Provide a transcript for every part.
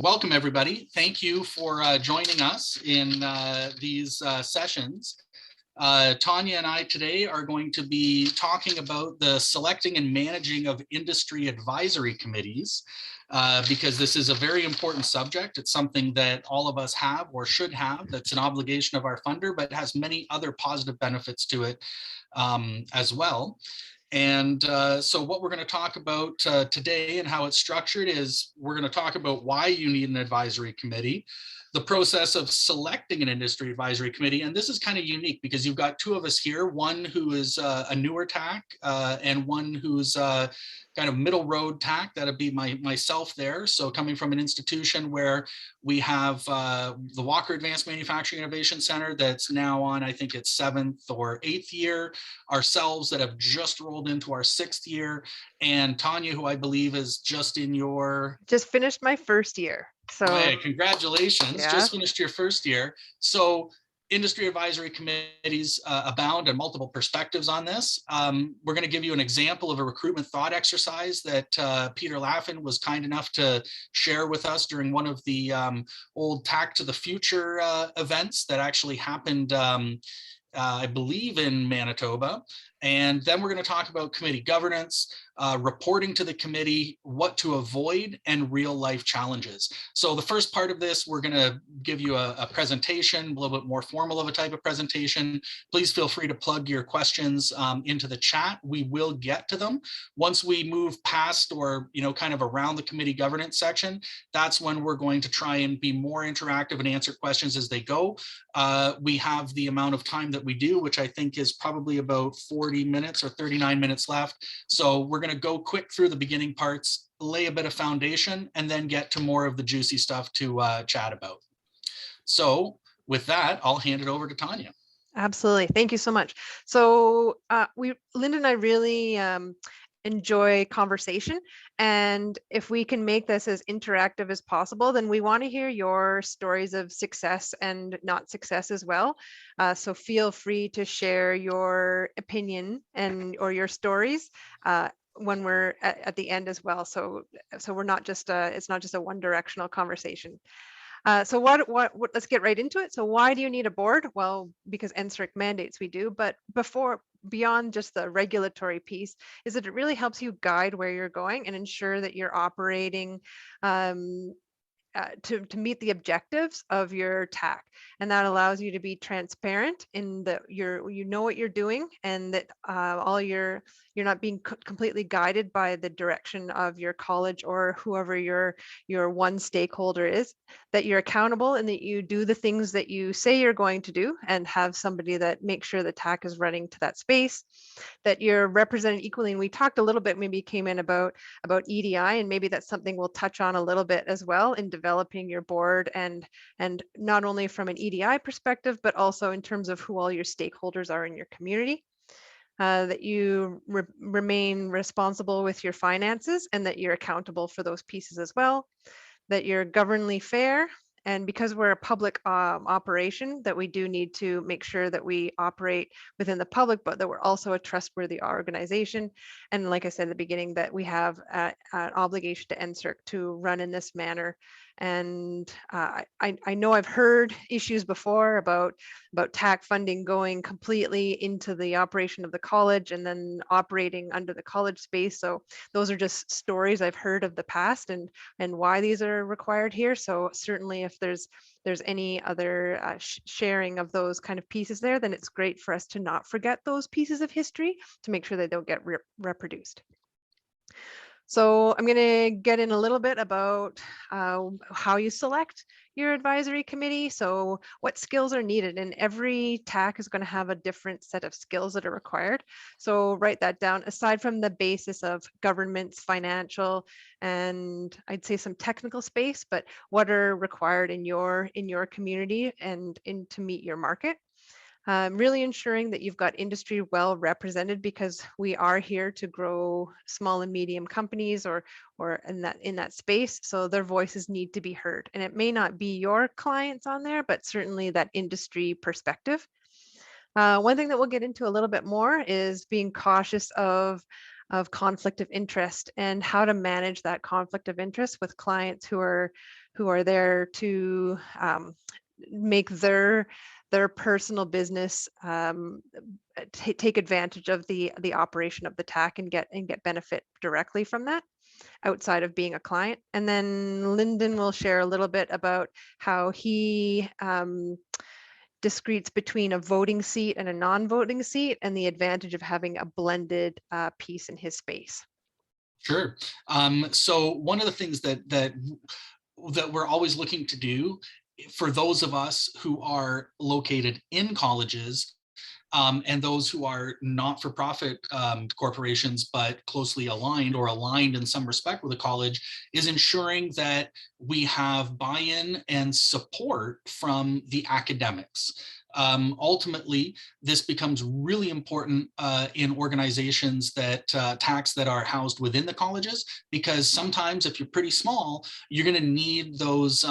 Welcome, everybody. Thank you for joining us in these sessions. Tanya and I today are going to be talking about the selecting and managing of industry advisory committees, because this is a very important subject. It's something that all of us have or should have. That's an obligation of our funder, but has many other positive benefits to it as well. And so what we're going to talk about today and how it's structured is we're going to talk about why you need an advisory committee, the process of selecting an industry advisory committee. And this is kind of unique because you've got two of us here, one who is a newer TAC and one who's kind of middle road TAC. That'd be myself there. So coming from an institution where we have the Walker Advanced Manufacturing Innovation Center that's now on, I think it's 7th or 8th year, ourselves that have just rolled into our 6th year, and Tanya, who I believe is just in your... Just finished my first year. So hey, congratulations, yeah. Just finished your first year. So industry advisory committees abound and multiple perspectives on this. We're going to give you an example of a recruitment thought exercise that Peter Laffin was kind enough to share with us during one of the old TAC to the Future events that actually happened I believe in Manitoba. And then we're going to talk about committee governance, reporting to the committee, what to avoid, and real life challenges. So the first part of this, we're going to give you a presentation, a little bit more formal of a type of presentation. Please feel free to plug your questions into the chat. We will get to them. Once we move past or, kind of around the committee governance section, that's when we're going to try and be more interactive and answer questions as they go. We have the amount of time that we do, which I think is probably about 40 minutes or 39 minutes left. So we're going to go quick through the beginning parts, lay a bit of foundation, and then get to more of the juicy stuff to chat about. So with that, I'll hand it over to Tanya. Absolutely. Thank you so much. So Linda and I really enjoy conversation. And if we can make this as interactive as possible, then we want to hear your stories of success and not success as well. So feel free to share your opinion or your stories when we're at the end as well. So we're not just it's not just a one directional conversation. So let's get right into it. So why do you need a board? Well, because NSERC mandates we do, but beyond just the regulatory piece is that it really helps you guide where you're going and ensure that you're operating to meet the objectives of your TAC, and that allows you to be transparent in that you know what you're doing, and that you're not being completely guided by the direction of your college or whoever your one stakeholder is, that you're accountable and that you do the things that you say you're going to do and have somebody that makes sure the TAC is running to that space, that you're represented equally. And we talked a little bit, maybe came in about EDI, and maybe that's something we'll touch on a little bit as well in developing your board, and not only from an EDI perspective, but also in terms of who all your stakeholders are in your community. That you remain responsible with your finances and that you're accountable for those pieces as well, that you're governally fair. And because we're a public operation, that we do need to make sure that we operate within the public, but that we're also a trustworthy organization. And like I said at the beginning, that we have an obligation to NSERC to run in this manner. And I know I've heard issues before about TAC funding going completely into the operation of the college and then operating under the college space. So those are just stories I've heard of the past and why these are required here. So certainly if there's any other sharing of those kind of pieces there, then it's great for us to not forget those pieces of history to make sure they don't get reproduced. So I'm going to get in a little bit about how you select your advisory committee. So what skills are needed, and every TAC is going to have a different set of skills that are required. So write that down. Aside from the basis of governance, financial, and I'd say some technical space, but what are required in your community and to meet your market. Really ensuring that you've got industry well represented, because we are here to grow small and medium companies or in that space. So their voices need to be heard, and it may not be your clients on there, but certainly that industry perspective. One thing that we'll get into a little bit more is being cautious of conflict of interest and how to manage that conflict of interest with clients who are who are there to make their personal business take advantage of the operation of the TAC and get benefit directly from that outside of being a client. And then Lyndon will share a little bit about how he discretes between a voting seat and a non-voting seat and the advantage of having a blended piece in his space. Sure. So one of the things that we're always looking to do for those of us who are located in colleges, and those who are not-for-profit corporations, but closely aligned or aligned in some respect with a college, is ensuring that we have buy-in and support from the academics. Ultimately, this becomes really important in organizations that TACs that are housed within the colleges, because sometimes if you're pretty small, you're going to need those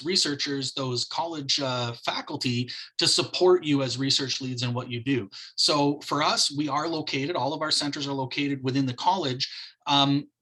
researchers, those college faculty to support you as research leads in what you do. So for us, we are located, all of our centers are located within the college,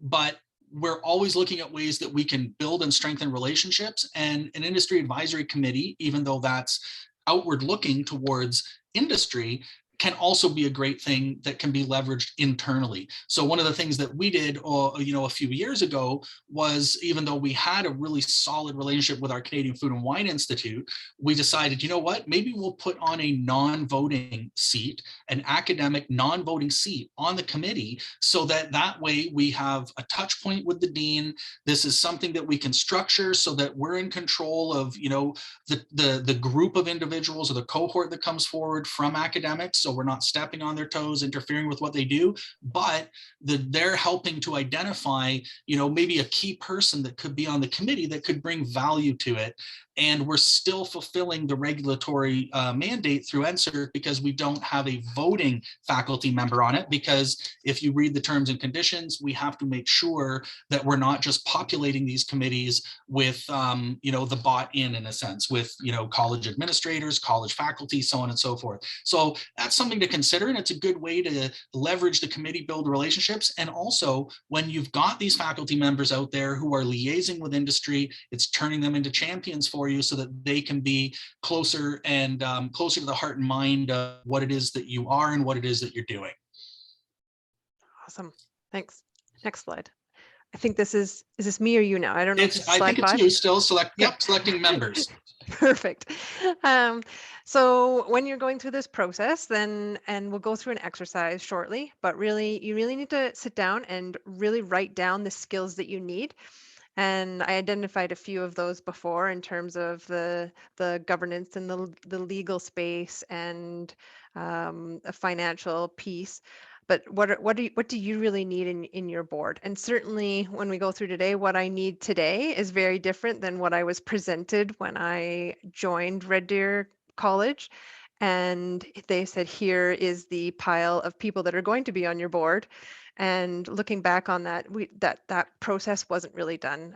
but we're always looking at ways that we can build and strengthen relationships. And an industry advisory committee, even though that's outward looking towards industry, can also be a great thing that can be leveraged internally. So one of the things that we did, a few years ago was, even though we had a really solid relationship with our Canadian Food and Wine Institute, we decided, you know what, maybe we'll put on a non-voting seat, an academic non-voting seat on the committee, so that way we have a touch point with the dean. This is something that we can structure so that we're in control of, the group of individuals or the cohort that comes forward from academics. So we're not stepping on their toes, interfering with what they do, but they're helping to identify, maybe a key person that could be on the committee that could bring value to it. And we're still fulfilling the regulatory mandate through NSERC, because we don't have a voting faculty member on it. Because if you read the terms and conditions, we have to make sure that we're not just populating these committees with, the bought in a sense, with, college administrators, college faculty, so on and so forth. So that's something to consider. And it's a good way to leverage the committee, build relationships. And also, when you've got these faculty members out there who are liaising with industry, it's turning them into champions for you, so that they can be closer and closer to the heart and mind of what it is that you are and what it is that you're doing. Awesome. Thanks. Next slide. I think is this me or you now? I don't know if this is I slide think it's 5. you still Yep. selecting members. Perfect. So when you're going through this process, and we'll go through an exercise shortly, but you really need to sit down and really write down the skills that you need. And I identified a few of those before in terms of the governance and the legal space and a financial piece. But what do you really need in your board? And certainly when we go through today, what I need today is very different than what I was presented when I joined Red Deer College. And they said, here is the pile of people that are going to be on your board. And looking back on that, that process wasn't really done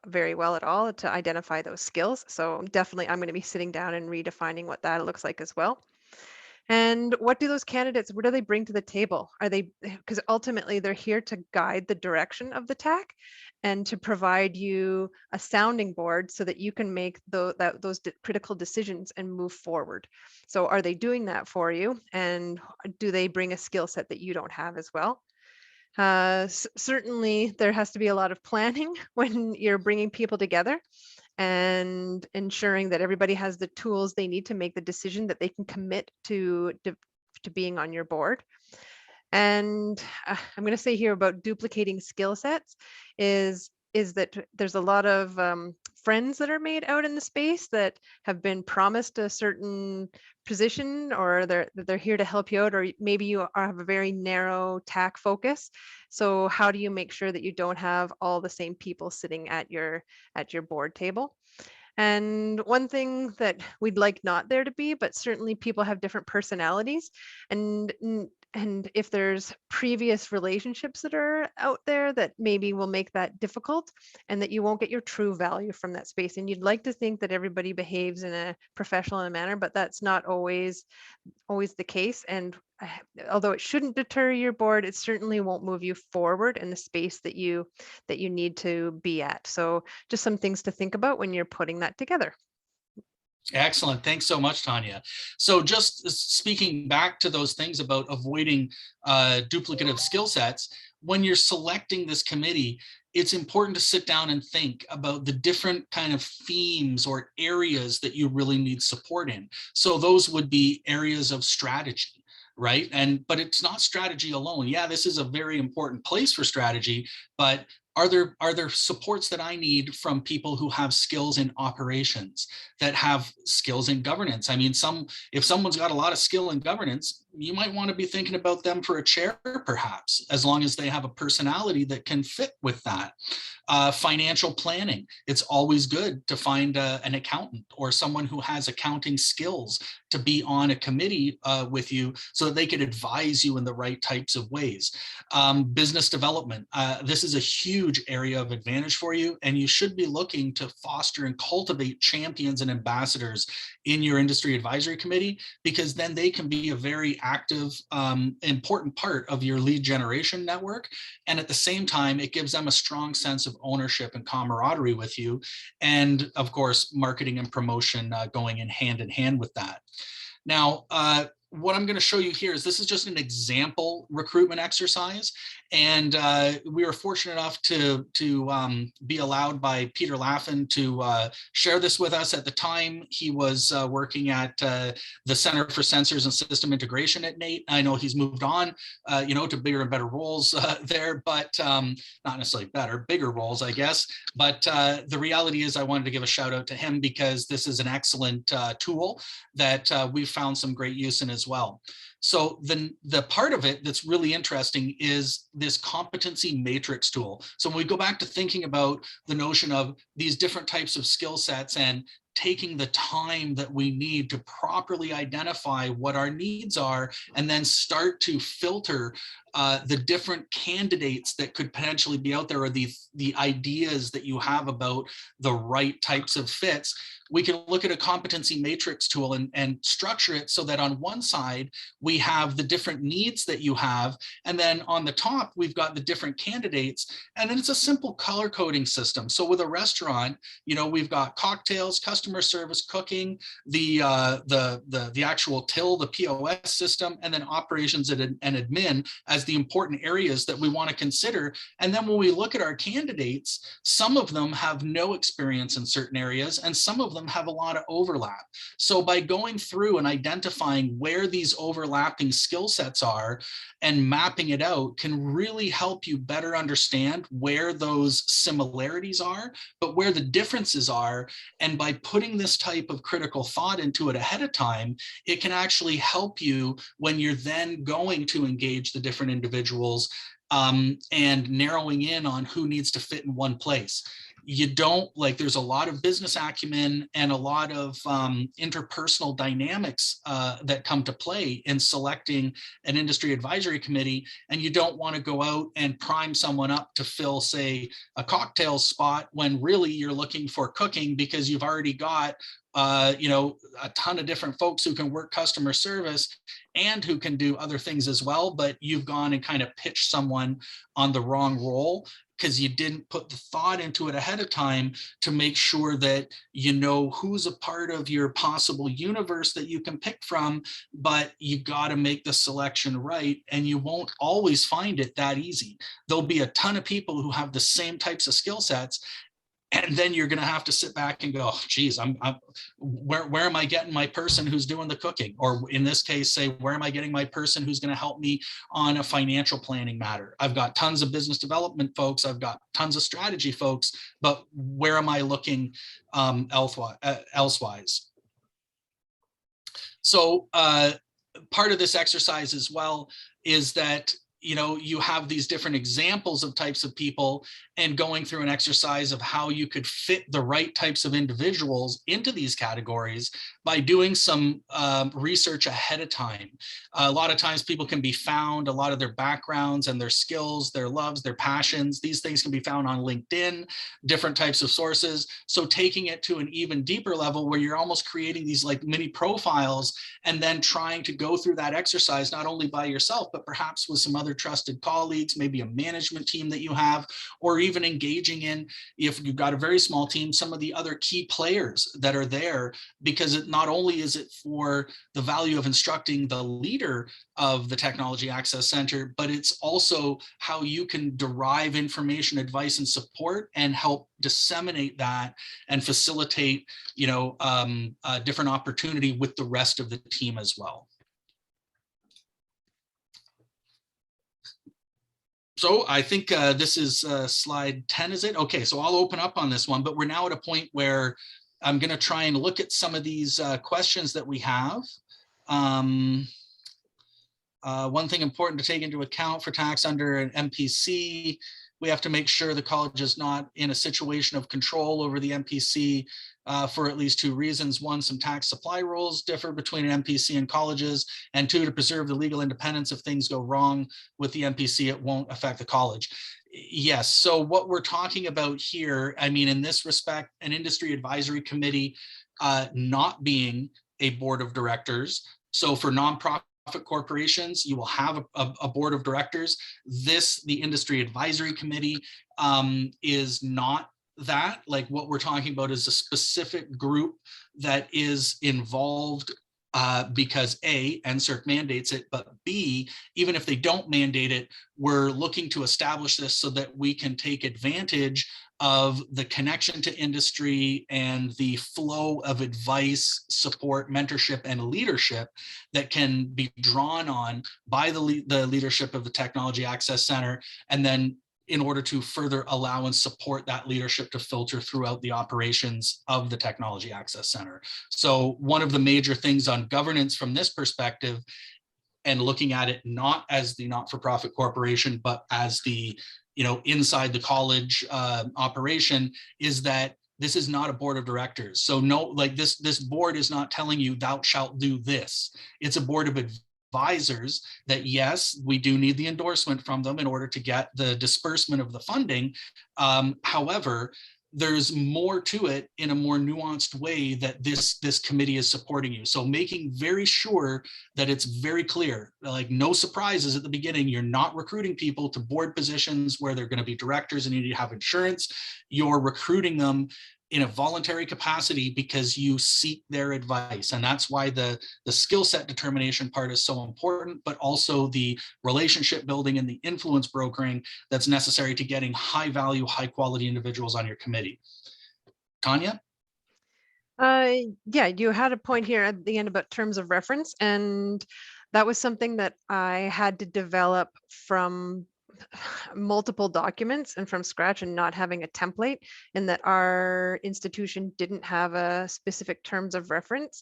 very well at all to identify those skills. So definitely I'm going to be sitting down and redefining what that looks like as well. And what do those candidates, what do they bring to the table? Because ultimately they're here to guide the direction of the TAC and to provide you a sounding board so that you can make those critical decisions and move forward. So are they doing that for you? And do they bring a skill set that you don't have as well? Certainly there has to be a lot of planning when you're bringing people together and ensuring that everybody has the tools they need to make the decision that they can commit to being on your board. And I'm going to say here about duplicating skill sets is that there's a lot of friends that are made out in the space that have been promised a certain position, or they're here to help you out, or maybe you have a very narrow TAC focus. So how do you make sure that you don't have all the same people sitting at your board table? And one thing that we'd like not there to be, but certainly people have different personalities, and and if there's previous relationships that are out there that maybe will make that difficult, and that you won't get your true value from that space. And you'd like to think that everybody behaves in a professional manner, but that's not always the case. And although it shouldn't deter your board, it certainly won't move you forward in the space that you need to be at. So just some things to think about when you're putting that together. Excellent. Thanks so much, Tanya. So just speaking back to those things about avoiding duplicative skill sets, when you're selecting this committee, it's important to sit down and think about the different kind of themes or areas that you really need support in. So those would be areas of strategy, right? But it's not strategy alone. Yeah, this is a very important place for strategy, but are there supports that I need from people who have skills in operations, that have skills in governance? I mean, if someone's got a lot of skill in governance, you might want to be thinking about them for a chair, perhaps, as long as they have a personality that can fit with that. Financial planning. It's always good to find an accountant or someone who has accounting skills to be on a committee with you so that they could advise you in the right types of ways. Business development. This is a huge area of advantage for you, and you should be looking to foster and cultivate champions and ambassadors in your industry advisory committee, because then they can be a very active, important part of your lead generation network. And at the same time, it gives them a strong sense of ownership and camaraderie with you. And of course, marketing and promotion going in hand with that. Now, what I'm going to show you here is this is just an example recruitment exercise. And we were fortunate enough to be allowed by Peter Laffin to share this with us. At the time, he was working at the Center for Sensors and System Integration at NATE. I know he's moved on, to bigger and better roles there, but not necessarily better, bigger roles, I guess. But the reality is I wanted to give a shout out to him because this is an excellent tool that we've found some great use in as well. So the part of it that's really interesting is this competency matrix tool. So when we go back to thinking about the notion of these different types of skill sets and taking the time that we need to properly identify what our needs are, and then start to filter the different candidates that could potentially be out there, or the ideas that you have about the right types of fits, we can look at a competency matrix tool and structure it so that on one side, we have the different needs that you have. And then on the top, we've got the different candidates. And then it's a simple color coding system. So with a restaurant, we've got cocktails, customer service, cooking, the actual till, the POS system, and then operations and admin as the important areas that we want to consider. And then when we look at our candidates, some of them have no experience in certain areas, and some of them have a lot of overlap. So by going through and identifying where these overlapping skill sets are and mapping it out can really help you better understand where those similarities are, but where the differences are. And by putting this type of critical thought into it ahead of time, it can actually help you when you're then going to engage the different individuals and narrowing in on who needs to fit in one place. There's a lot of business acumen and a lot of interpersonal dynamics that come to play in selecting an industry advisory committee. And you don't want to go out and prime someone up to fill, say, a cocktail spot when really you're looking for cooking, because you've already got a ton of different folks who can work customer service and who can do other things as well, but you've gone and kind of pitched someone on the wrong role because you didn't put the thought into it ahead of time to make sure that you know who's a part of your possible universe that you can pick from, but you got to make the selection right, and you won't always find it that easy. There'll be a ton of people who have the same types of skill sets, and then you're going to have to sit back and go, geez, where am I getting my person who's doing the cooking? Or in this case, say, where am I getting my person who's going to help me on a financial planning matter? I've got tons of business development folks. I've got tons of strategy folks, but where am I looking elsewise? So part of this exercise as well is that you have these different examples of types of people, and going through an exercise of how you could fit the right types of individuals into these categories by doing some research ahead of time. A lot of times people can be found, a lot of their backgrounds and their skills, their loves, their passions, these things can be found on LinkedIn, different types of sources. So taking it to an even deeper level where you're almost creating these like mini profiles, and then trying to go through that exercise, not only by yourself, but perhaps with some other trusted colleagues, maybe a management team that you have, or even engaging in, if you've got a very small team, some of the other key players that are there, because it not only is it for the value of instructing the leader of the Technology Access Center, but it's also how you can derive information, advice, and support, and help disseminate that and facilitate, a different opportunity with the rest of the team as well. So I think this is slide 10, is it? Okay, so I'll open up on this one, but we're now at a point where I'm going to try and look at some of these questions that we have. One thing important to take into account for tax under an MPC, we have to make sure the college is not in a situation of control over the MPC for at least two reasons. One, some tax supply rules differ between an MPC and colleges, and two, to preserve the legal independence. If things go wrong with the MPC, it won't affect the college. Yes, so what we're talking about here, I mean, in this respect, an industry advisory committee not being a board of directors. So for nonprofit corporations, you will have a board of directors. The industry advisory committee is not that. Like, what we're talking about is a specific group that is involved because A, NSERC mandates it, but B, even if they don't mandate it, we're looking to establish this so that we can take advantage of the connection to industry and the flow of advice, support, mentorship, and leadership that can be drawn on by the leadership of the Technology Access Center, and then in order to further allow and support that leadership to filter throughout the operations of the Technology Access Center. So one of the major things on governance from this perspective, and looking at it not as the not-for-profit corporation, but as the inside the college operation, is that this is not a board of directors. So no, like this board is not telling you thou shalt do this. It's a board of advisors that, yes, we do need the endorsement from them in order to get the disbursement of the funding. However, there's more to it in a more nuanced way that this committee is supporting you. So making very sure that it's very clear, like no surprises at the beginning. You're not recruiting people to board positions where they're going to be directors and you need to have insurance. You're recruiting them in a voluntary capacity because you seek their advice. And that's why the skill set determination part is so important, but also the relationship building and the influence brokering that's necessary to getting high value, high quality individuals on your committee. Tanya? Yeah, you had a point here at the end about terms of reference, and that was something that I had to develop from multiple documents and from scratch, and not having a template, and that our institution didn't have a specific terms of reference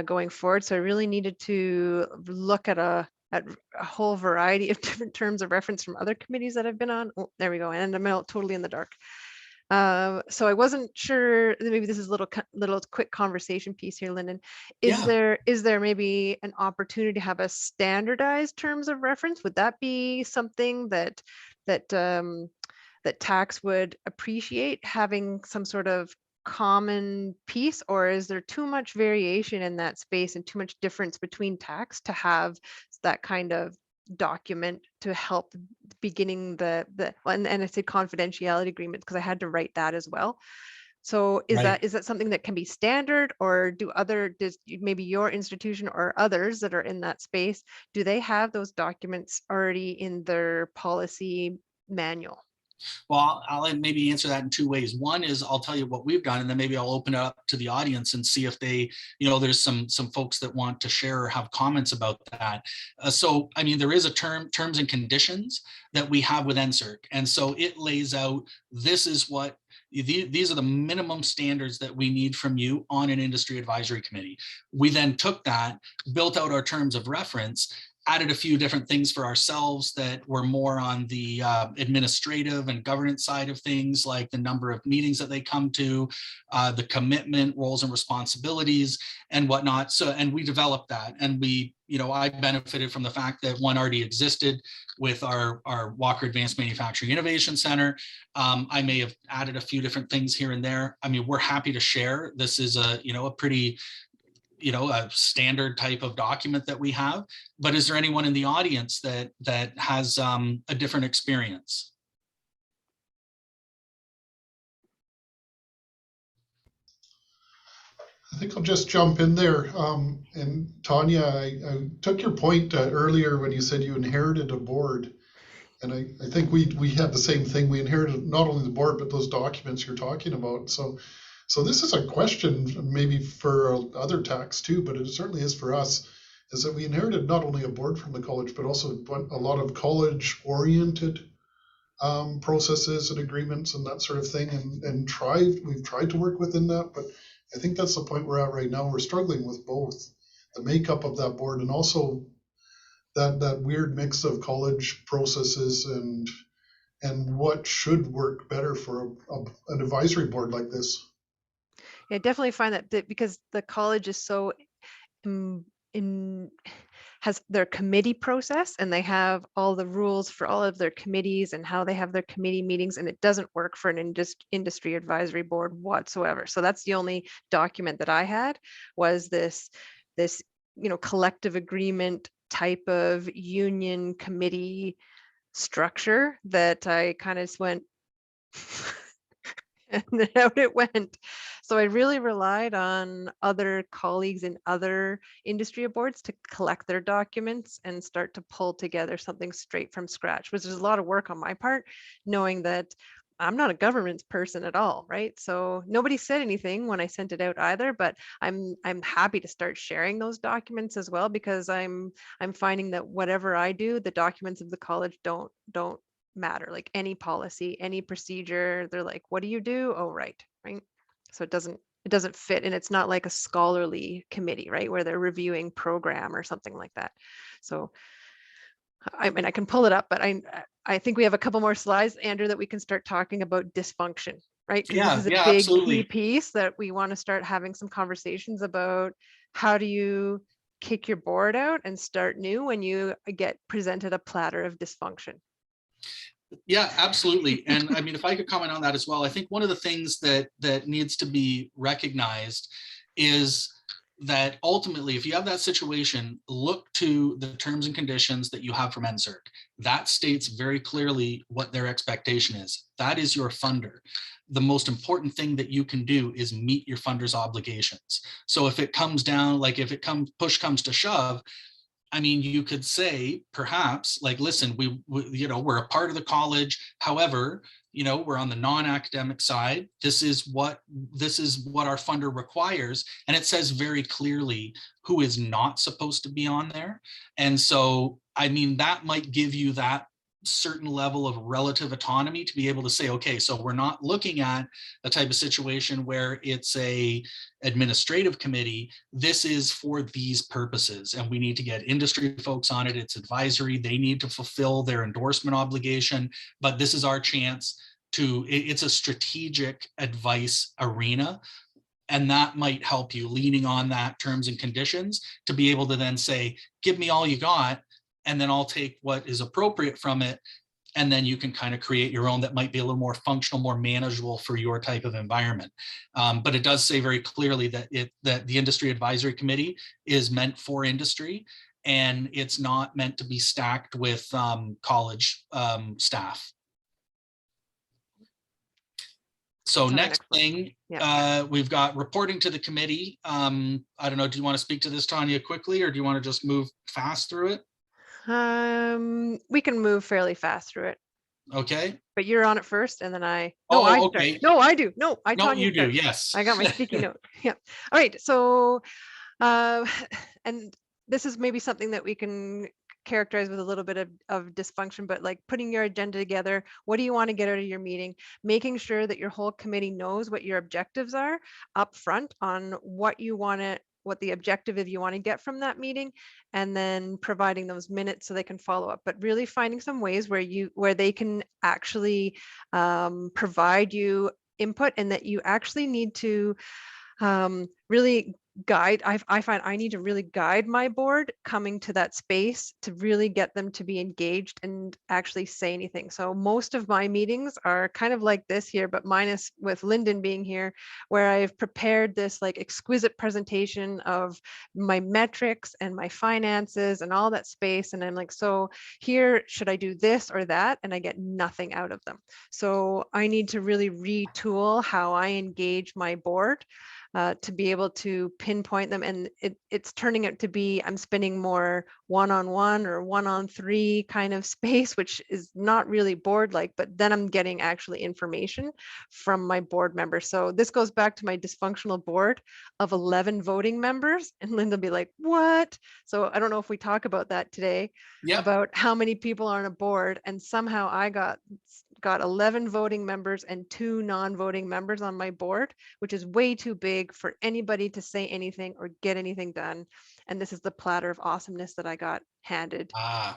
going forward. So I really needed to look at a whole variety of different terms of reference from other committees that I've been on. Oh, there we go. And I'm totally in the dark. So I wasn't sure, maybe this is a little quick conversation piece here, Lyndon. Is there maybe an opportunity to have a standardized terms of reference? Would that be something that tax would appreciate, having some sort of common piece, or is there too much variation in that space and too much difference between tax to have that kind of document to help beginning and I said confidentiality agreement because I had to write that as well. So is that something that can be standard, or does maybe your institution or others that are in that space, do they have those documents already in their policy manual? Well, I'll maybe answer that in two ways. One is I'll tell you what we've done, and then maybe I'll open it up to the audience and see if they, there's some folks that want to share or have comments about that. So, I mean, there is a terms and conditions that we have with NSERC. And so it lays out, this is what, these are the minimum standards that we need from you on an industry advisory committee. We then took that, built out our terms of reference, added a few different things for ourselves that were more on the administrative and governance side of things, like the number of meetings that they come to, the commitment, roles and responsibilities and whatnot. So, and we developed that, and we, I benefited from the fact that one already existed with our Walker Advanced Manufacturing Innovation Center. I may have added a few different things here and there. I mean, we're happy to share. This is a pretty, a standard type of document that we have. But is there anyone in the audience that has a different experience? I think I'll just jump in there. And Tanya, I took your point earlier when you said you inherited a board. And I think we have the same thing. We inherited not only the board, but those documents you're talking about. So this is a question maybe for other TACs too, but it certainly is for us, is that we inherited not only a board from the college, but also a lot of college-oriented processes and agreements and that sort of thing. And we've tried to work within that, but I think that's the point we're at right now. We're struggling with both the makeup of that board and also that weird mix of college processes and what should work better for an advisory board like this. I definitely find that because the college is so has their committee process, and they have all the rules for all of their committees and how they have their committee meetings, and it doesn't work for an industry advisory board whatsoever. So that's the only document that I had, was this collective agreement type of union committee structure that I kind of went and then out it went. So I really relied on other colleagues in other industry boards to collect their documents and start to pull together something straight from scratch, which is a lot of work on my part, knowing that I'm not a governance person at all, right? So nobody said anything when I sent it out either, but I'm happy to start sharing those documents as well, because I'm finding that whatever I do, the documents of the college don't matter. Like any policy, any procedure, they're like, what do you do? Oh, right. So it doesn't fit, and it's not like a scholarly committee, right, where they're reviewing program or something like that. So I mean, I can pull it up, but I think we have a couple more slides, Andrew, that we can start talking about dysfunction, right? Because this is a big absolutely. key piece that we want to start having some conversations about. How do you kick your board out and start new when you get presented a platter of dysfunction? Yeah, absolutely. And I mean, if I could comment on that as well, I think one of the things that needs to be recognized is that ultimately, if you have that situation, look to the terms and conditions that you have from NSERC. That states very clearly what their expectation is. That is your funder. The most important thing that you can do is meet your funder's obligations. So if it comes down, like if push comes to shove, I mean, you could say perhaps like, listen, we're a part of the college. However, we're on the non-academic side. This is what our funder requires. And it says very clearly who is not supposed to be on there. And so, I mean, that might give you that certain level of relative autonomy to be able to say, okay, so we're not looking at a type of situation where it's a administrative committee. This is for these purposes, and we need to get industry folks on it. It's advisory. They need to fulfill their endorsement obligation, but this is our chance to, it's a strategic advice arena. And that might help you, leaning on that terms and conditions, to be able to then say, give me all you got, and then I'll take what is appropriate from it. And then you can kind of create your own that might be a little more functional, more manageable for your type of environment. But it does say very clearly that the Industry Advisory Committee is meant for industry, and it's not meant to be stacked with college staff. So next thing, we've got reporting to the committee. I don't know, do you want to speak to this, Tanya, quickly, or do you want to just move fast through it? We can move fairly fast through it. Okay. But you're on it first, and then I. No, I okay. start. No, I do. No, I. No, Tanya you do. starts. Yes. I got my sticky note. Yeah. All right. So, and this is maybe something that we can characterize with a little bit of dysfunction, but like putting your agenda together. What do you want to get out of your meeting? Making sure that your whole committee knows what your objectives are up front on what you want to what the objective is you want to get from that meeting, and then providing those minutes so they can follow up. But really finding some ways where they can actually provide you input, and that you actually need to really guide. I find I need to really guide my board coming to that space to really get them to be engaged and actually say anything. So most of my meetings are kind of like this here, but minus with Lyndon being here, where I've prepared this like exquisite presentation of my metrics and my finances and all that space. And I'm like, so here, should I do this or that? And I get nothing out of them. So I need to really retool how I engage my board to be able to pinpoint them. And it's turning out to be, I'm spending more one-on-one or one-on-three kind of space, which is not really board-like, but then I'm getting actually information from my board members. So this goes back to my dysfunctional board of 11 voting members. And Linda will be like, what? So I don't know if we talk about that today, about how many people are on a board. And somehow I got 11 voting members and 2 non-voting members on my board, which is way too big for anybody to say anything or get anything done. And this is the platter of awesomeness that I got handed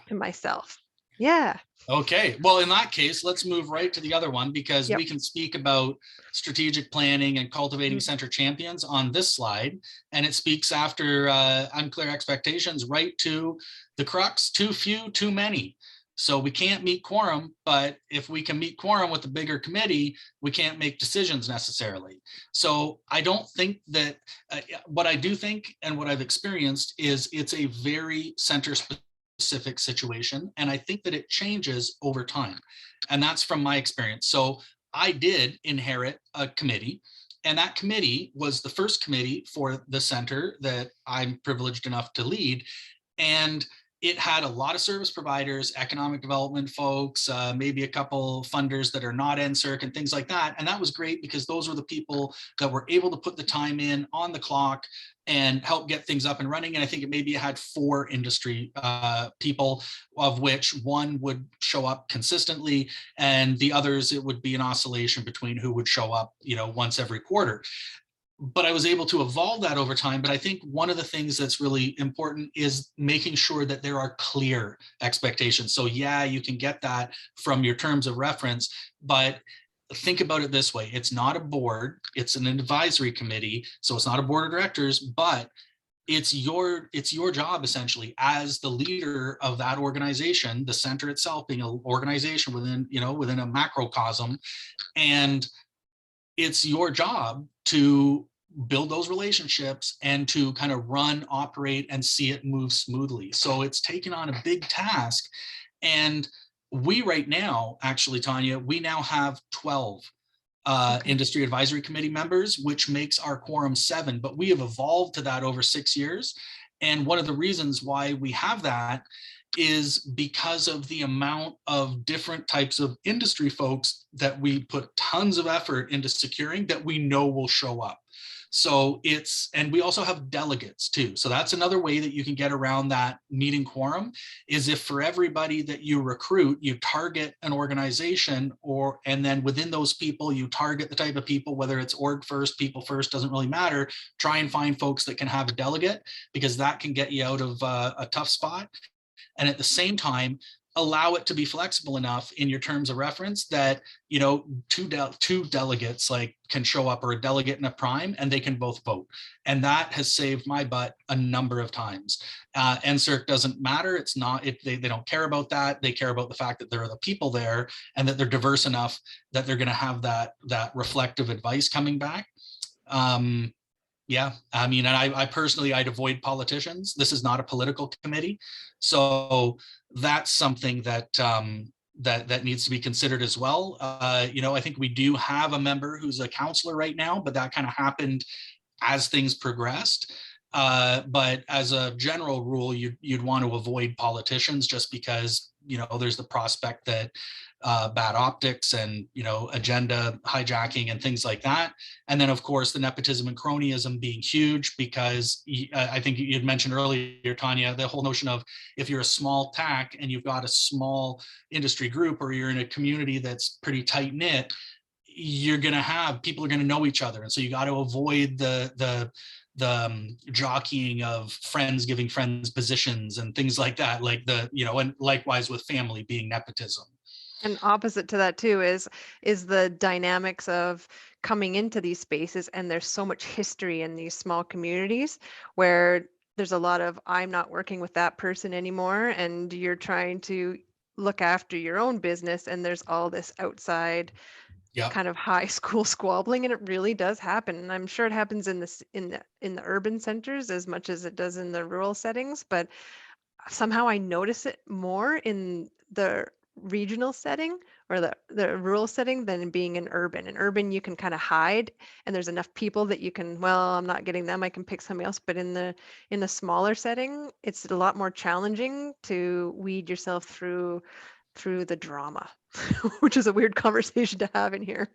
to myself. Yeah. Okay, well, in that case, let's move right to the other one, because Yep. we can speak about strategic planning and cultivating center champions on this slide. And it speaks after unclear expectations right to the crux: too few, too many. So we can't meet quorum, but if we can meet quorum with the bigger committee, we can't make decisions necessarily. So I don't think that, what I do think and what I've experienced is it's a very center specific situation. And I think that it changes over time. And that's from my experience. So I did inherit a committee, and that committee was the first committee for the center that I'm privileged enough to lead. And it had a lot of service providers, economic development folks, maybe a couple funders that are not NSERC and things like that. And that was great because those were the people that were able to put the time in on the clock and help get things up and running. And I think it maybe had 4 industry people, of which one would show up consistently, and the others, it would be an oscillation between who would show up, once every quarter. But I was able to evolve that over time. But I think one of the things that's really important is making sure that there are clear expectations. So yeah, you can get that from your terms of reference, but think about it this way: it's not a board, it's an advisory committee. So it's not a board of directors, but it's your job essentially as the leader of that organization, the center itself being an organization within a macrocosm. And it's your job to build those relationships and to kind of run, operate, and see it move smoothly. So it's taken on a big task. And we right now, actually, Tanya, we now have 12 industry advisory committee members, which makes our quorum 7, but we have evolved to that over 6 years. And one of the reasons why we have that is because of the amount of different types of industry folks that we put tons of effort into securing that we know will show up. So and we also have delegates too. So that's another way that you can get around that meeting quorum, is if for everybody that you recruit, you target an organization, and then within those people, you target the type of people, whether it's org first, people first, doesn't really matter. Try and find folks that can have a delegate, because that can get you out of a tough spot. And at the same time, allow it to be flexible enough in your terms of reference that, two delegates can show up, or a delegate and a prime, and they can both vote. And that has saved my butt a number of times. NSERC doesn't matter. It's not, they don't care about that. They care about the fact that there are the people there and that they're diverse enough that they're going to have that reflective advice coming back. Yeah, I mean, and I personally, I'd avoid politicians. This is not a political committee. So that's something that that needs to be considered as well. I think we do have a member who's a counselor right now, but that kind of happened as things progressed. But as a general rule, you'd want to avoid politicians, just because, there's the prospect that bad optics and, agenda hijacking and things like that. And then, of course, the nepotism and cronyism being huge, because I think you'd mentioned earlier, Tanya, the whole notion of, if you're a small TAC and you've got a small industry group, or you're in a community that's pretty tight knit, you're going to have people are going to know each other. And so you got to avoid the jockeying of friends giving friends positions and things like that, like and likewise with family being nepotism. And opposite to that too is the dynamics of coming into these spaces, and there's so much history in these small communities where there's a lot of I'm not working with that person anymore, and you're trying to look after your own business, and there's all this outside kind of high school squabbling, and it really does happen. And I'm sure it happens in the urban centers as much as it does in the rural settings, but somehow I notice it more in the regional setting or the rural setting than being in urban. In urban, you can kind of hide, and there's enough people that you can, well, I'm not getting them, I can pick somebody else. But in the smaller setting, it's a lot more challenging to weed yourself through the drama, which is a weird conversation to have in here.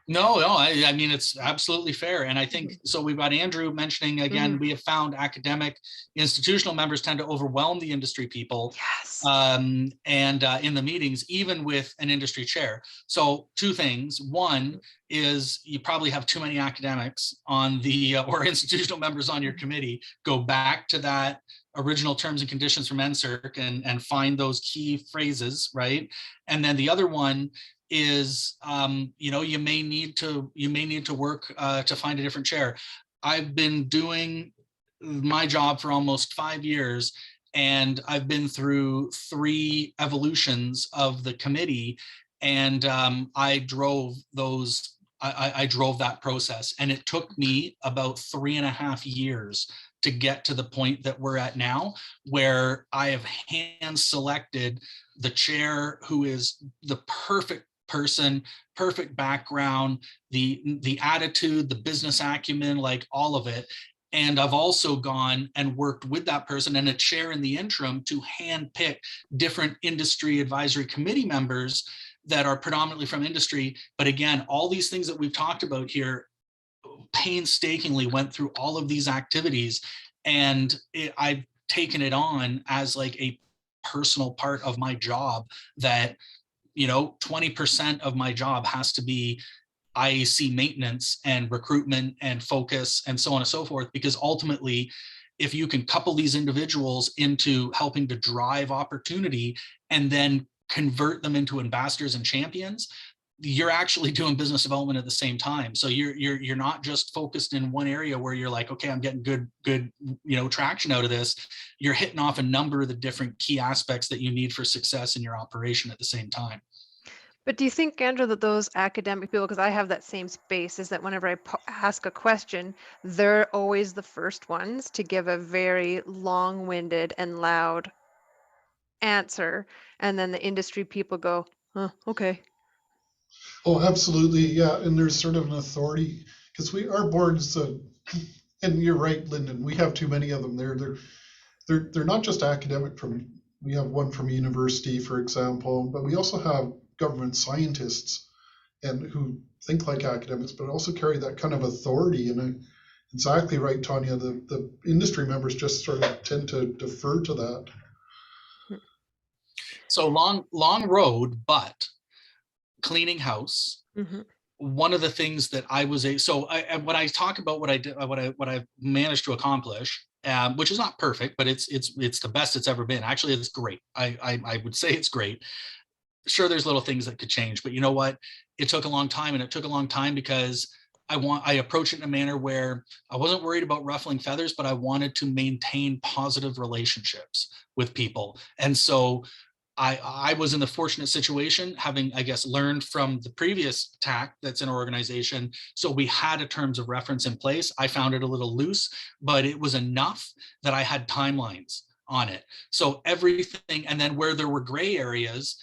No, I mean, it's absolutely fair. And I think, so we've got Andrew mentioning, again, we have found academic institutional members tend to overwhelm the industry people. Yes. And in the meetings, even with an industry chair. So two things. One is you probably have too many academics on the, or institutional members on your committee. Go back to that original terms and conditions from NSERC and find those key phrases, right? And then the other one is you may need to work to find a different chair. I've been doing my job for almost 5 years, and I've been through 3 evolutions of the committee, and I drove that process, and it took me about 3.5 years to get to the point that we're at now, where I have hand selected the chair who is the perfect person, perfect background, the attitude, the business acumen, like all of it. And I've also gone and worked with that person and a chair in the interim to handpick different industry advisory committee members that are predominantly from industry. But again, all these things that we've talked about here painstakingly went through all of these activities, and I've taken it on as like a personal part of my job that 20% of my job has to be IAC maintenance and recruitment and focus and so on and so forth, because ultimately, if you can couple these individuals into helping to drive opportunity and then convert them into ambassadors and champions, you're actually doing business development at the same time. So you're not just focused in one area where you're like, okay, I'm getting good traction out of this. You're hitting off a number of the different key aspects that you need for success in your operation at the same time. But do you think, Andrew, that those academic people, because I have that same space, is that whenever I ask a question, they're always the first ones to give a very long-winded and loud answer, and then the industry people go, okay. Oh, absolutely, yeah. And there's sort of an authority, because our boards, and you're right, Lyndon, we have too many of them. They're not just academic. We have one from university, for example, but we also have government scientists and who think like academics, but also carry that kind of authority. And exactly right, Tanya. The industry members just sort of tend to defer to that. So long road, but cleaning house. One of the things that I was when I talk about what I did, what I managed to accomplish, which is not perfect, but it's the best it's ever been. Actually, it's great. I would say it's great. Sure, there's little things that could change, but you know what? It took a long time, and it took a long time because I approached it in a manner where I wasn't worried about ruffling feathers, but I wanted to maintain positive relationships with people. And so I was in the fortunate situation, having, I guess, learned from the previous TAC that's in our organization. So we had a terms of reference in place. I found it a little loose, but it was enough that I had timelines on it. So everything, and then where there were gray areas,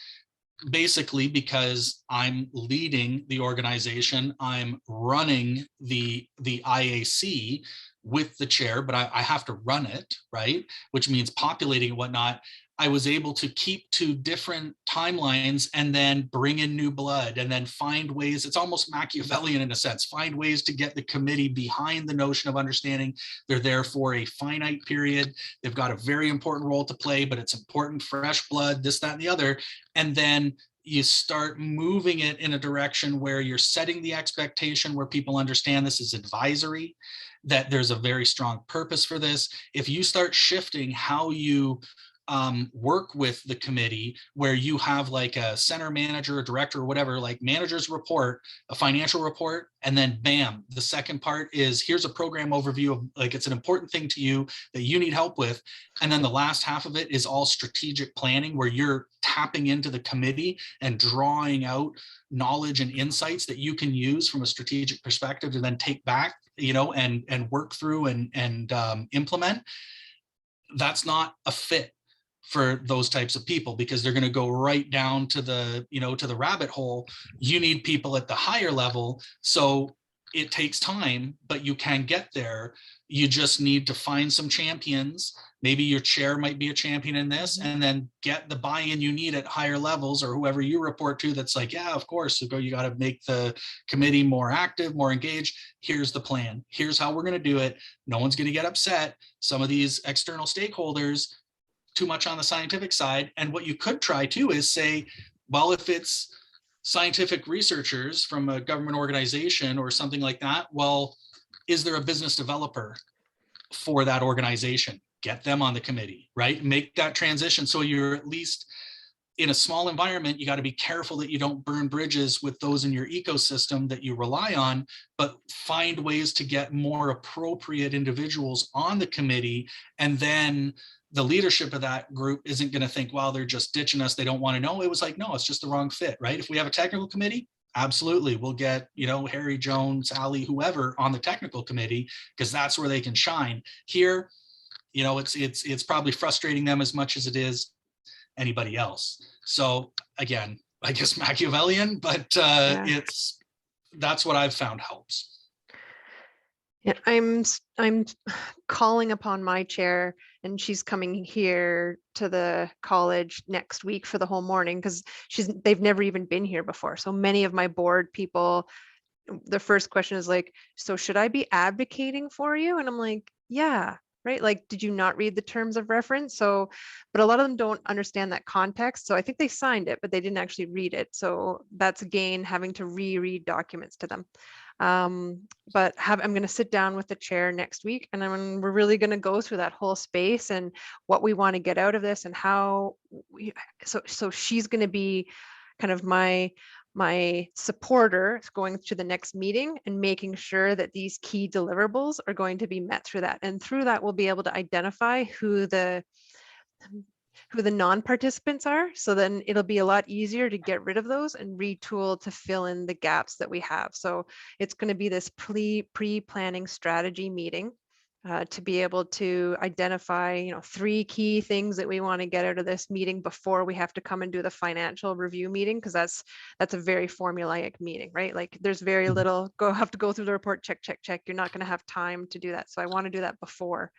basically because I'm leading the organization, I'm running the IAC with the chair, but I have to run it, right? Which means populating and whatnot. I was able to keep to different timelines and then bring in new blood and then find ways. It's almost Machiavellian in a sense, find ways to get the committee behind the notion of understanding they're there for a finite period. They've got a very important role to play, but it's important, fresh blood, this, that, and the other. And then, you start moving it in a direction where you're setting the expectation where people understand this is advisory, that there's a very strong purpose for this. If you start shifting how you work with the committee, where you have like a center manager, a director, or whatever, like manager's report, a financial report, and then bam, the second part is here's a program overview of like it's an important thing to you that you need help with. And then the last half of it is all strategic planning, where you're tapping into the committee and drawing out knowledge and insights that you can use from a strategic perspective to then take back, you know, and work through and implement. That's not a fit for those types of people, because they're going to go right down to the, you know, to the rabbit hole. You need people at the higher level. So it takes time, but you can get there. You just need to find some champions. Maybe your chair might be a champion in this, and then get the buy-in you need at higher levels, or whoever you report to that's like, yeah, of course, so you got to make the committee more active, more engaged. Here's the plan. Here's how we're going to do it. No one's going to get upset. Some of these external stakeholders, too much on the scientific side. And what you could try too is say, well, if it's scientific researchers from a government organization or something like that, well, is there a business developer for that organization? Get them on the committee, right? Make that transition. So you're at least in a small environment. You got to be careful that you don't burn bridges with those in your ecosystem that you rely on, but find ways to get more appropriate individuals on the committee. And then the leadership of that group isn't going to think, well, they're just ditching us, they don't want to know. It was like, no, it's just the wrong fit, right? If we have a technical committee, absolutely, we'll get, you know, Harry, Jones, Sally, whoever on the technical committee, because that's where they can shine. Here, you know, it's probably frustrating them as much as it is anybody else. So again, I guess Machiavellian, but that's what I've found helps. Yeah, I'm calling upon my chair, and she's coming here to the college next week for the whole morning, because they've never even been here before. So many of my board people, the first question is like, so should I be advocating for you? And I'm like, yeah, right. Like, did you not read the terms of reference? So, but a lot of them don't understand that context. So I think they signed it, but they didn't actually read it. So that's again, having to reread documents to them. But I'm going to sit down with the chair next week, and we're really going to go through that whole space and what we want to get out of this, and how so she's going to be kind of my supporter going to the next meeting and making sure that these key deliverables are going to be met through that. And through that, we'll be able to identify who the non-participants are. So then it'll be a lot easier to get rid of those and retool to fill in the gaps that we have. So it's going to be this pre-planning strategy meeting to be able to identify, you know, 3 key things that we want to get out of this meeting before we have to come and do the financial review meeting, because that's a very formulaic meeting, right? Like there's very little have to go through the report, check. You're not going to have time to do that. So I want to do that before.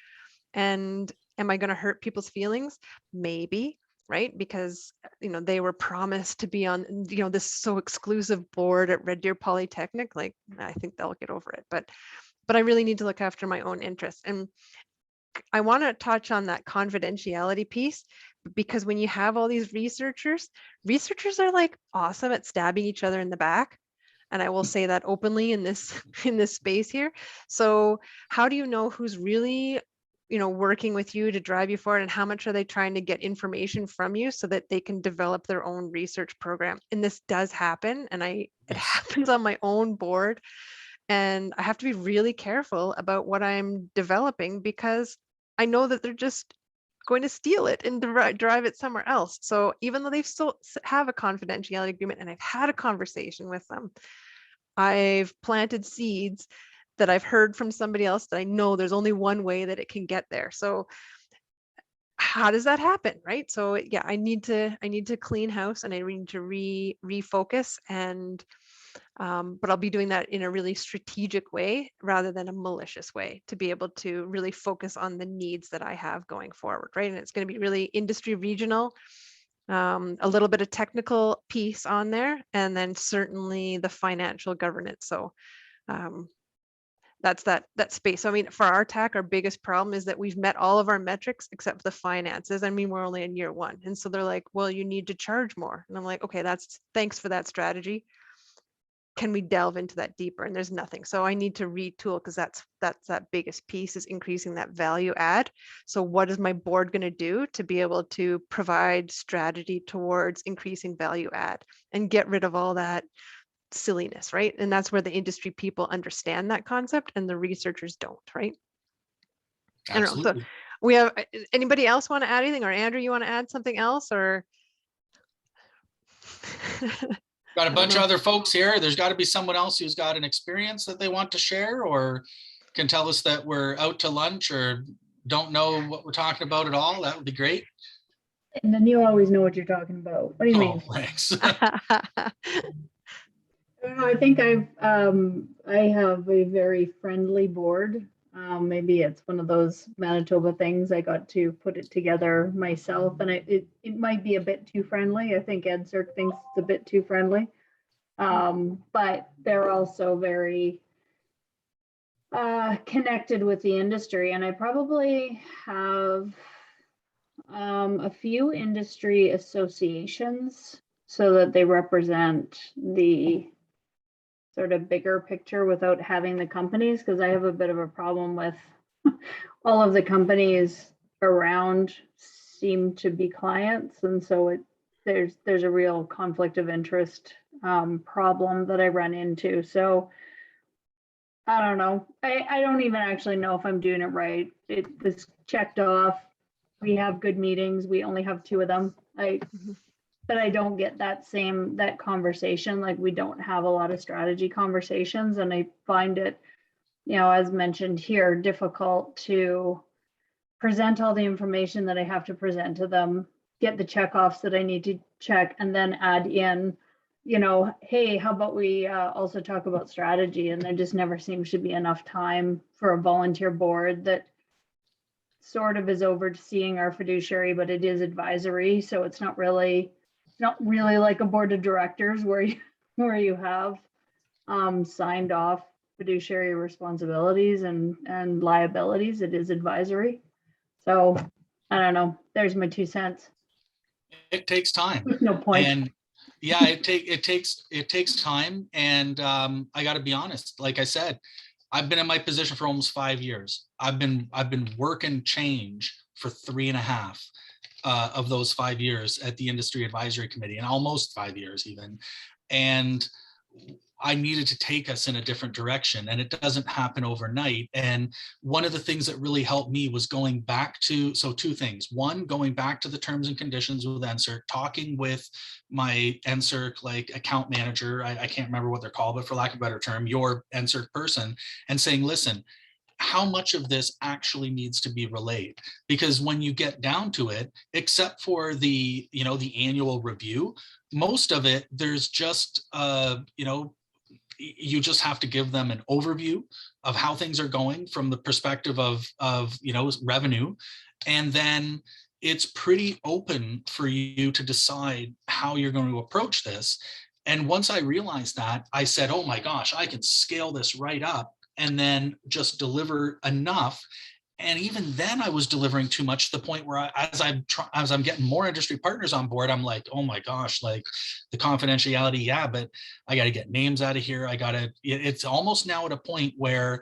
And am I going to hurt people's feelings? Maybe, right? Because, you know, they were promised to be on, you know, this so exclusive board at Red Deer Polytechnic. Like, I think they'll get over it. But I really need to look after my own interests. And I want to touch on that confidentiality piece, because when you have all these researchers are like awesome at stabbing each other in the back. And I will say that openly in this space here. So how do you know who's really, you know, working with you to drive you forward, and how much are they trying to get information from you so that they can develop their own research program? And this does happen, and it happens on my own board. And I have to be really careful about what I'm developing, because I know that they're just going to steal it and drive it somewhere else. So even though they still have a confidentiality agreement and I've had a conversation with them, I've planted seeds that I've heard from somebody else that I know there's only one way that it can get there. So how does that happen, right? So yeah, I need to clean house, and I need to refocus, and but I'll be doing that in a really strategic way rather than a malicious way, to be able to really focus on the needs that I have going forward, right? And it's going to be really industry regional, a little bit of technical piece on there, and then certainly the financial governance. So That's that space. So I mean, for our TAC, our biggest problem is that we've met all of our metrics except for the finances. I mean, we're only in year 1. And so they're like, well, you need to charge more. And I'm like, okay, thanks for that strategy. Can we delve into that deeper? And there's nothing. So I need to retool, because that's that biggest piece, is increasing that value add. So what is my board going to do to be able to provide strategy towards increasing value add and get rid of all that silliness, right? And that's where the industry people understand that concept and the researchers don't, right? I don't know. So Absolutely. we have, anybody else want to add anything? Or Andrew, you want to add something else? Or Got a I don't bunch of know. other folks here. There's got to be someone else who's got an experience that they want to share, or can tell us that we're out to lunch or don't know what we're talking about at all. That would be great. And then you always know what you're talking about. What do you mean? Oh, thanks. I don't know, I think I have a very friendly board. Maybe it's one of those Manitoba things. I got to put it together myself, and it might be a bit too friendly. I think EdCirc thinks it's a bit too friendly. But they're also very connected with the industry, and I probably have a few industry associations so that they represent the sort of bigger picture without having the companies, because I have a bit of a problem with all of the companies around seem to be clients, and so there's a real conflict of interest problem that I run into. So I don't know. I don't even actually know if I'm doing it right. It was checked off. We have good meetings. We only have 2 of them. But I don't get that conversation. Like, we don't have a lot of strategy conversations, and I find it, as mentioned here, difficult to present all the information that I have to present to them, get the checkoffs that I need to check, and then add in, hey, how about we also talk about strategy? And there just never seems to be enough time for a volunteer board that sort of is overseeing our fiduciary, but it is advisory. So it's not really like a board of directors where you have signed off fiduciary responsibilities and liabilities. It is advisory. So I don't know. There's my 2 cents. It takes time. There's no point. And yeah, it takes time. And I got to be honest. Like I said, I've been in my position for almost 5 years. I've been working change for 3.5 of those 5 years at the Industry Advisory Committee, and almost 5 years even. And I needed to take us in a different direction, and it doesn't happen overnight. And one of the things that really helped me was going back to, so 2 things. One, going back to the terms and conditions with NSERC, talking with my NSERC like account manager, I can't remember what they're called, but for lack of a better term, your NSERC person, and saying, listen, how much of this actually needs to be relayed? Because when you get down to it, except for the annual review, most of it, there's just, you just have to give them an overview of how things are going from the perspective of revenue. And then it's pretty open for you to decide how you're going to approach this. And once I realized that, I said, oh my gosh, I can scale this right up and then just deliver enough. And even then I was delivering too much, to the point where as I'm getting more industry partners on board, I'm like, oh my gosh, like the confidentiality. Yeah, but I got to get names out of here. It's almost now at a point where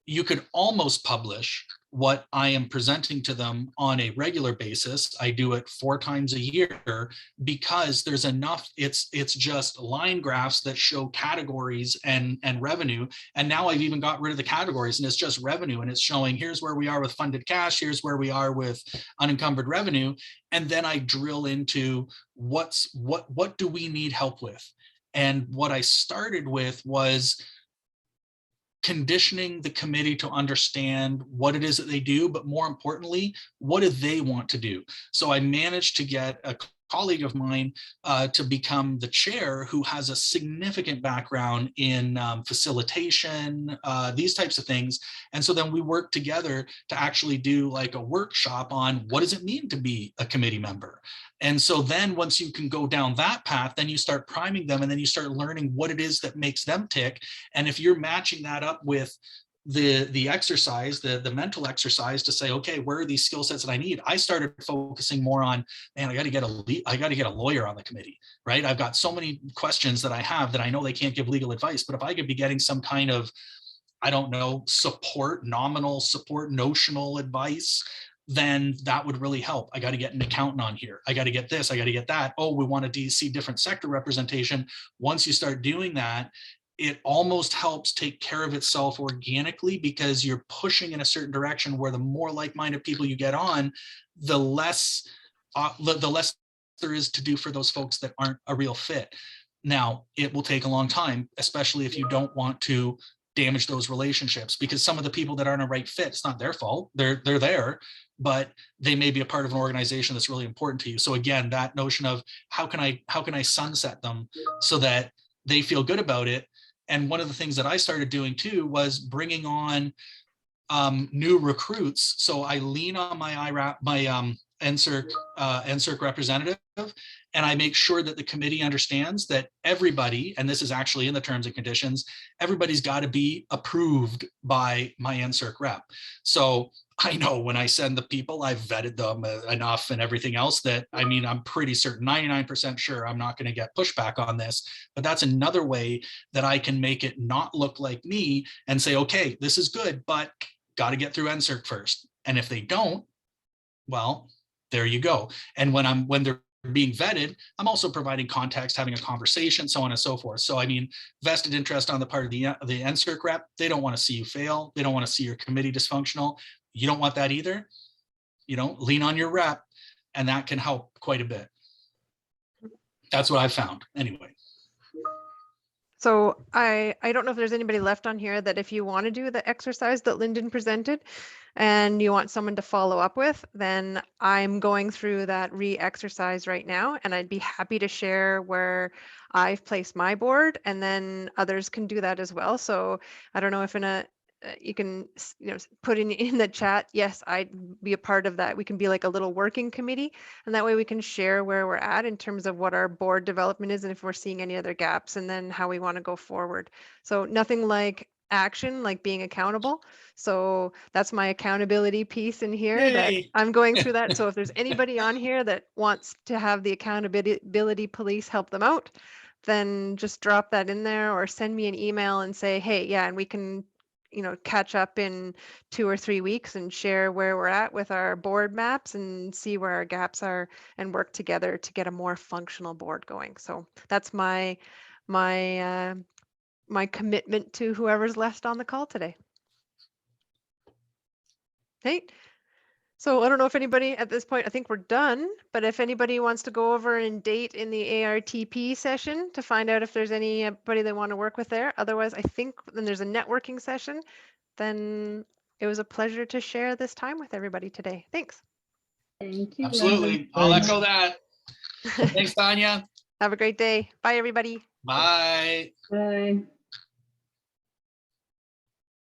you could almost publish what I am presenting to them on a regular basis. I do it 4 times a year because there's enough. It's just line graphs that show categories and revenue. And now I've even got rid of the categories, and it's just revenue, and it's showing here's where we are with funded cash, here's where we are with unencumbered revenue. And then I drill into what do we need help with? And what I started with was conditioning the committee to understand what it is that they do, but more importantly, what do they want to do? So I managed to get a colleague of mine to become the chair, who has a significant background in facilitation, these types of things. And so then we worked together to actually do like a workshop on what does it mean to be a committee member. And so then once you can go down that path, then you start priming them, and then you start learning what it is that makes them tick. And if you're matching that up with the exercise, the mental exercise to say, okay, where are these skill sets that I need? I started focusing more on, man, I got to get a lawyer on the committee, right? I've got so many questions that I have that I know they can't give legal advice, but if I could be getting some kind of, I don't know, support, nominal support, notional advice, then that would really help. I got to get an accountant on here. I got to get this, I got to get that. Oh, we want to see different sector representation. Once you start doing that, it almost helps take care of itself organically, because you're pushing in a certain direction where the more like-minded people you get on, the less there is to do for those folks that aren't a real fit. Now, it will take a long time, especially if you don't want to damage those relationships, because some of the people that aren't a right fit, it's not their fault. They're there, but they may be a part of an organization that's really important to you. So again, that notion of how can I sunset them so that they feel good about it. And one of the things that I started doing too was bringing on new recruits. So I lean on my NSERC representative, and I make sure that the committee understands that everybody, and this is actually in the terms and conditions, everybody's got to be approved by my NSERC rep. So I know when I send the people, I've vetted them enough and everything else that, I mean, I'm pretty certain, 99% sure I'm not going to get pushback on this. But that's another way that I can make it not look like me and say, okay, this is good, but got to get through NSERC first. And if they don't, well, there you go. And when they're being vetted, I'm also providing context, having a conversation, so on and so forth. So I mean, vested interest on the part of the NSERC rep, they don't want to see you fail. They don't want to see your committee dysfunctional. You don't want that either. Lean on your rep, and that can help quite a bit. That's what I found anyway. So I don't know if there's anybody left on here that if you want to do the exercise that Lyndon presented and you want someone to follow up with, then I'm going through that re-exercise right now, and I'd be happy to share where I've placed my board, and then others can do that as well. So I don't know if you can put in the chat, yes, I'd be a part of that. We can be like a little working committee, and that way we can share where we're at in terms of what our board development is and if we're seeing any other gaps, and then how we want to go forward. So nothing like action, like being accountable. So that's my accountability piece in here. Yay. That I'm going through that. So if there's anybody on here that wants to have the accountability police help them out, then just drop that in there or send me an email and say, hey, yeah, and we can catch up in 2 or 3 weeks and share where we're at with our board maps and see where our gaps are and work together to get a more functional board going. So that's my commitment to whoever's left on the call today. Hey, so I don't know if anybody at this point, I think we're done, but if anybody wants to go over and date in the ARTP session to find out if there's anybody they want to work with there. Otherwise, I think then there's a networking session. Then it was a pleasure to share this time with everybody today. Thanks. Thank you. Absolutely. I'll echo that. Thanks, Tanya. Have a great day. Bye, everybody. Bye. Bye.